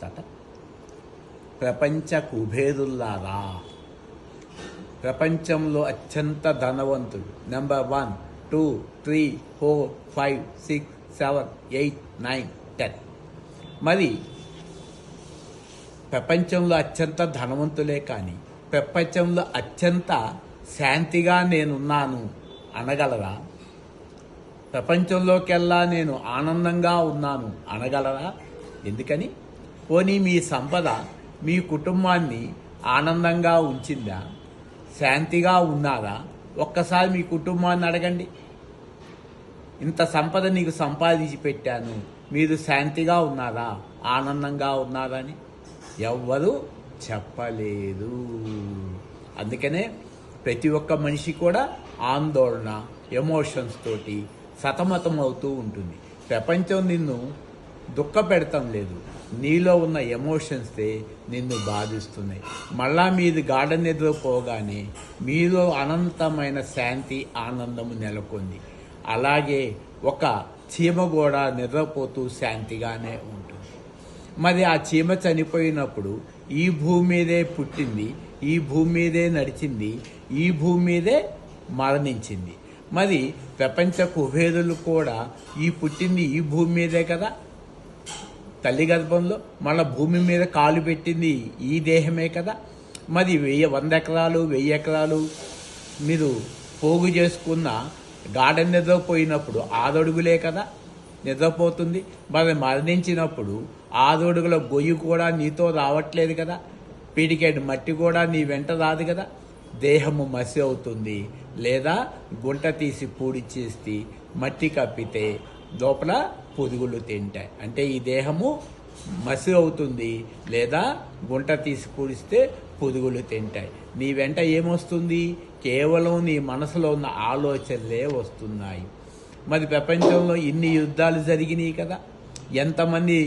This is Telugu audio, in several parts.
స్టార్ట్. ప్రపంచ కుబేరుల్లారా, ప్రపంచంలో అత్యంత ధనవంతుడు నెంబర్ 1, 2, 3, 4, 5, 6, 7, 8, 9, 10. మరి ప్రపంచంలో అత్యంత ధనవంతులే కానీ ప్రపంచంలో అత్యంత శాంతిగా నేనున్నాను అనగలరా? ప్రపంచంలోకెల్లా నేను ఆనందంగా ఉన్నాను అనగలరా? ఎందుకని? పోనీ మీ సంపద మీ కుటుంబాన్ని ఆనందంగా ఉంచిందా? శాంతిగా ఉన్నారా? ఒక్కసారి మీ కుటుంబాన్ని అడగండి. ఇంత సంపద నీకు సంపాదించి పెట్టాను, మీరు శాంతిగా ఉన్నారా, ఆనందంగా ఉన్నారా అని ఎవ్వరూ చెప్పలేదు. అందుకనే ప్రతి ఒక్క మనిషి కూడా ఆందోళన, ఎమోషన్స్ తోటి సతమతం అవుతూ ఉంటుంది. ప్రపంచం నిన్ను దుఃఖ పెడతాం లేదు, నీలో ఉన్న ఎమోషన్సే నిన్ను బాధిస్తున్నాయి. మళ్ళా మీది గాఢ నిద్రపోగానే మీలో అనంతమైన శాంతి, ఆనందము నెలకొంది. అలాగే ఒక చీమ కూడా నిద్రపోతూ శాంతిగానే ఉంటుంది. మరి ఆ చీమ చనిపోయినప్పుడు ఈ భూమి మీదే పుట్టింది, ఈ భూమి మీదే నడిచింది, ఈ భూమి మీదే మరణించింది. మరి ప్రపంచ కుబేరులు కూడా పుట్టింది ఈ భూమి మీదే కదా, తల్లి గర్భంలో. మళ్ళీ భూమి మీద కాలు పెట్టింది ఈ దేహమే కదా. మరి 100 ఎకరాలు 1000 ఎకరాలు మీరు పోగు చేసుకున్న గాఢ నిద్రపోయినప్పుడు 6 అడుగులే కదా నిద్రపోతుంది. మరి మరణించినప్పుడు 6 అడుగుల గొయ్యి కూడా నీతో రావట్లేదు కదా, పిడికెడు మట్టి కూడా నీ వెంట రాదు కదా. దేహము మసి అవుతుంది, లేదా గుంట తీసి పూడిచేసి మట్టి కప్పితే లోపల పురుగులు తింటాయి. అంటే ఈ దేహము మసి అవుతుంది, లేదా గుంట తీసి పూడిస్తే పురుగులు తింటాయి. నీ వెంట ఏమొస్తుంది? కేవలం నీ మనసులో ఉన్న ఆలోచనలే వస్తున్నాయి. మరి ప్రపంచంలో ఇన్ని యుద్ధాలు జరిగినాయి కదా, ఎంతమంది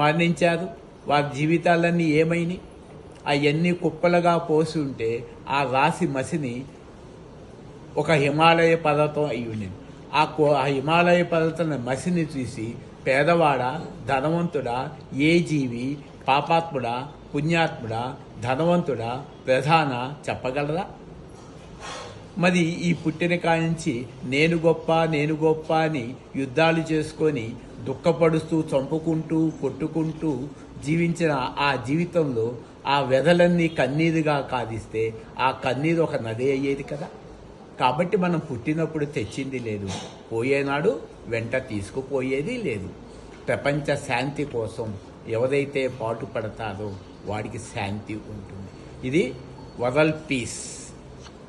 మరణించారు, వారి జీవితాలన్నీ ఏమైనాయి? అవన్నీ కుప్పలుగా పోసి ఉంటే ఆ రాశి మసిని ఒక హిమాలయ పర్వతం అయి ఉండేది. ఆ హిమాలయ పర్వతం మసిని చూసి పేదవాడా, ధనవంతుడా, ఏ జీవి, పాపాత్ముడా, పుణ్యాత్ముడా, ధనవంతుడా, ప్రధాన చెప్పగలరా? మరి ఈ పుట్టిన కానించి నేను గొప్ప, నేను గొప్ప అని యుద్ధాలు చేసుకొని దుఃఖపడుస్తూ, చంపుకుంటూ, కొట్టుకుంటూ జీవించిన ఆ జీవితంలో ఆ వ్యధలన్నీ కన్నీరుగా కాదిస్తే ఆ కన్నీరు ఒక నది అయ్యేది కదా. కాబట్టి మనం పుట్టినప్పుడు తెచ్చింది లేదు, పోయేనాడు వెంట తీసుకుపోయేది లేదు. ప్రపంచ శాంతి కోసం ఎవరైతే పాటుపడతారో వాడికి శాంతి ఉంటుంది. ఇది వరల్డ్ పీస్,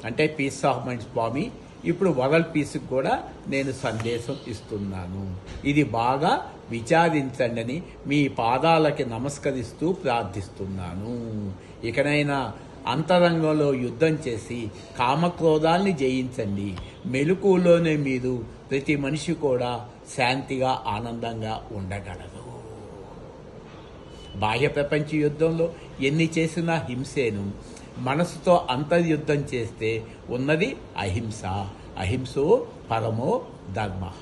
అంటే పీస్ ఆఫ్ మైండ్ స్వామి ఇప్పుడు వరల్డ్ పీస్కి కూడా నేను సందేశం ఇస్తున్నాను. ఇది బాగా విచారించండి అని మీ పాదాలకి నమస్కరిస్తూ ప్రార్థిస్తున్నాను. ఇకనైనా అంతరంగంలో యుద్ధం చేసి కామక్రోధాల్ని జయించండి. మెలకువలోనే మీరు ప్రతి మనిషి కూడా శాంతిగా, ఆనందంగా ఉండగలరు. బాహ్య ప్రపంచ యుద్ధంలో ఎన్ని చేసినా హింసేను, మనసుతో అంతర్యుద్ధం చేస్తే ఉన్నది అహింస. అహింసో పరమో ధర్మః.